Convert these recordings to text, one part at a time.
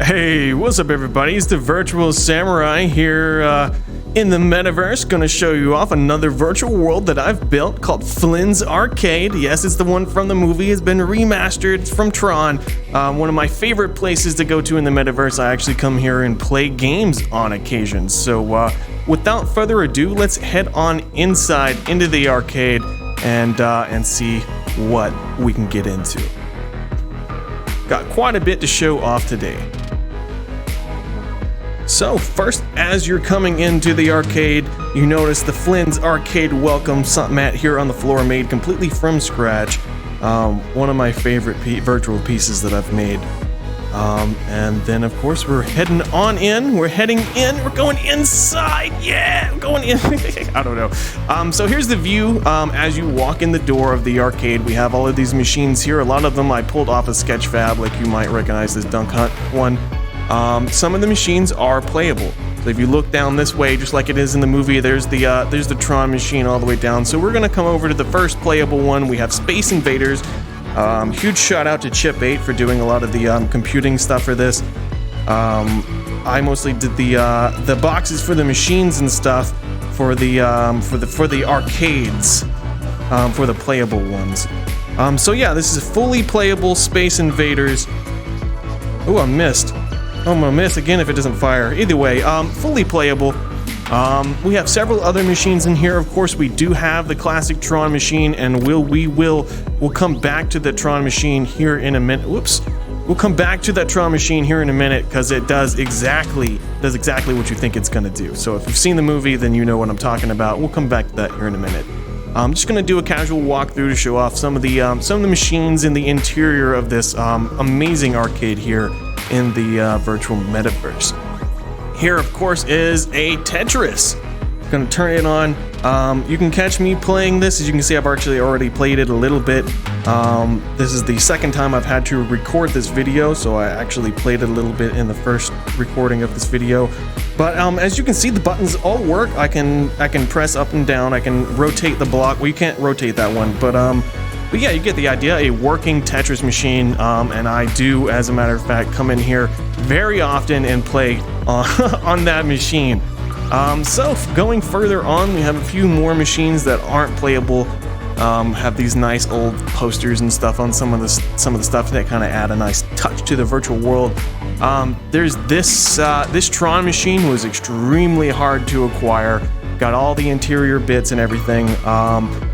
Hey, what's up everybody? It's the Virtual Samurai here in the metaverse. Gonna show you off another virtual world that I've built called Flynns Arcade. Yes, it's the one from the movie. It's been remastered. It's from Tron. One of my favorite places to go to in the metaverse. I actually come here and play games on occasion. So without further ado, let's head on inside into the arcade and see what we can get into. Got quite a bit to show off today. So first, as you're coming into the arcade, you notice the Flynns Arcade welcome mat here on the floor, made completely from scratch. One of my favorite virtual pieces that I've made. And then of course we're heading on in. We're heading in. We're going inside. Yeah, we're going in. I don't know. So here's the view. As you walk in the door of the arcade, we have all of these machines here. A lot of them I pulled off of Sketchfab, like you might recognize this Dunk Hunt one. Some of the machines are playable. So if you look down this way, just like it is in the movie, there's the Tron machine all the way down. So we're gonna come over to the first playable one. We have Space Invaders. Huge shout out to Chip 8 for doing a lot of the computing stuff for this. I mostly did the boxes for the machines and stuff for the arcades, for the playable ones. So yeah, this is fully playable Space Invaders. Oh, I missed. I'm gonna miss again if it doesn't fire. Either way, fully playable. We have several other machines in here. Of course, we do have the classic Tron machine, and we'll come back to the Tron machine here in a minute. Whoops. We'll come back to that Tron machine here in a minute because it does exactly what you think it's gonna do. So if you've seen the movie, then you know what I'm talking about. We'll come back to that here in a minute. I'm just gonna do a casual walkthrough to show off some of the machines in the interior of this amazing arcade here in the virtual metaverse. Here, of course, is a Tetris. I'm gonna turn it on. You can catch me playing this. As you can see, I've actually already played it a little bit. This is the second time I've had to record this video, so I actually played it a little bit in the first recording of this video. But as you can see, the buttons all work. I can press up and down. I can rotate the block. Well, you can't rotate that one, but yeah, you get the idea. A working Tetris machine, and I do, as a matter of fact, come in here very often and play on that machine. So going further on, we have a few more machines that aren't playable. Have these nice old posters and stuff on some of the stuff that kind of add a nice touch to the virtual world. There's this Tron machine was extremely hard to acquire. Got all the interior bits and everything,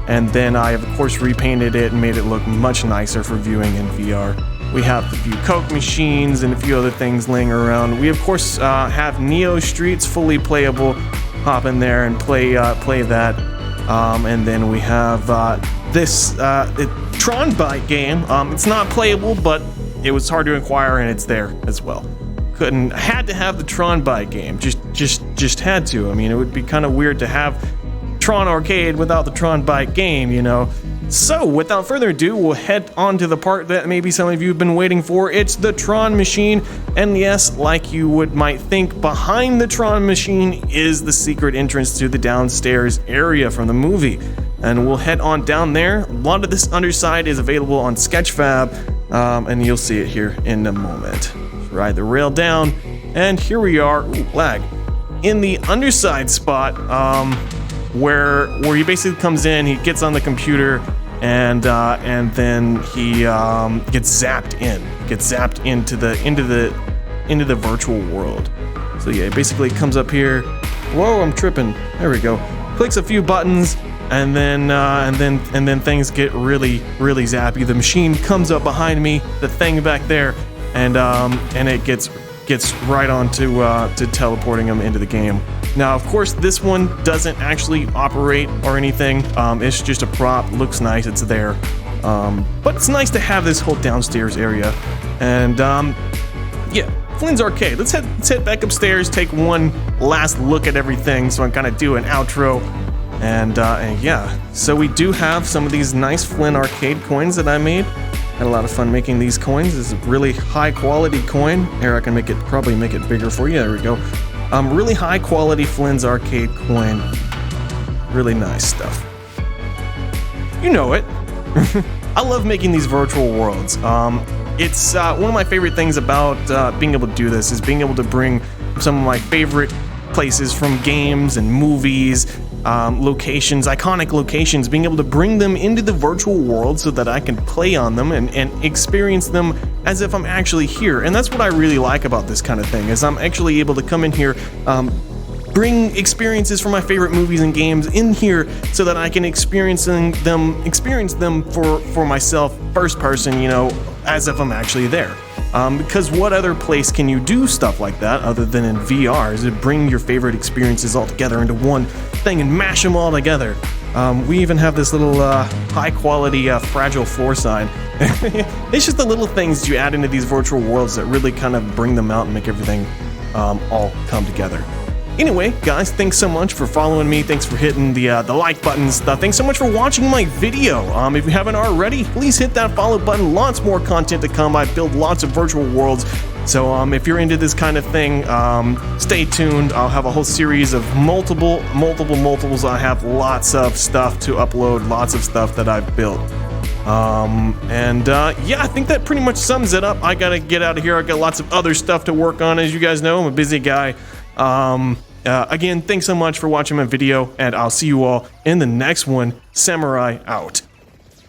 and then I of course repainted it and made it look much nicer for viewing in VR. We have a few Coke machines and a few other things laying around. We of course have Neo Streets fully playable. Hop in there and play that. And then we have this Tron Bike game. It's not playable, but it was hard to acquire and it's there as well. Had to have the Tron Bike game. Just had to. I mean, it would be kind of weird to have Tron Arcade without the Tron Bike game, you know. So, without further ado, we'll head on to the part that maybe some of you have been waiting for. It's the Tron machine, and yes, like you might think, behind the Tron machine is the secret entrance to the downstairs area from the movie. And we'll head on down there. A lot of this underside is available on Sketchfab, and you'll see it here in a moment. Ride the rail down, and here we are. Ooh, lag. In the underside spot, where he basically comes in, he gets on the computer, and then he gets zapped into the virtual world. So yeah, it basically comes up here. Whoa, I'm tripping. There we go. Clicks a few buttons, and then things get really zappy. The machine comes up behind me, the thing back there, and it gets right on to teleporting him into the game. Now, of course, this one doesn't actually operate or anything. It's just a prop. Looks nice. It's there. But it's nice to have this whole downstairs area. And yeah, Flynns Arcade. Let's head back upstairs. Take one last look at everything. So I'm gonna do an outro. And yeah, so we do have some of these nice Flynn Arcade coins that I made. Had a lot of fun making these coins. This is a really high quality coin. Here, I can probably make it bigger for you. There we go. Really high quality Flynns Arcade coin. Really nice stuff. You know it. I love making these virtual worlds. it's one of my favorite things about being able to do this is being able to bring some of my favorite places from games and movies, locations, iconic locations, being able to bring them into the virtual world so that I can play on them and experience them as if I'm actually here. And that's what I really like about this kind of thing, is I'm actually able to come in here, bring experiences from my favorite movies and games in here so that I can experience them for myself, first person, you know, as if I'm actually there. Because what other place can you do stuff like that other than in VR? Is it bring your favorite experiences all together into one thing and mash them all together? We even have this little high quality fragile floor sign. It's just the little things you add into these virtual worlds that really kind of bring them out and make everything all come together. Anyway, guys, thanks so much for following me. Thanks for hitting the like buttons. Thanks so much for watching my video. If you haven't already, please hit that follow button. Lots more content to come. I build lots of virtual worlds. So if you're into this kind of thing, stay tuned. I'll have a whole series of multiples. I have lots of stuff to upload, lots of stuff that I've built. Yeah, I think that pretty much sums it up. I gotta get out of here. I got lots of other stuff to work on. As you guys know, I'm a busy guy. Again, thanks so much for watching my video, and I'll see you all in the next one. Samurai out.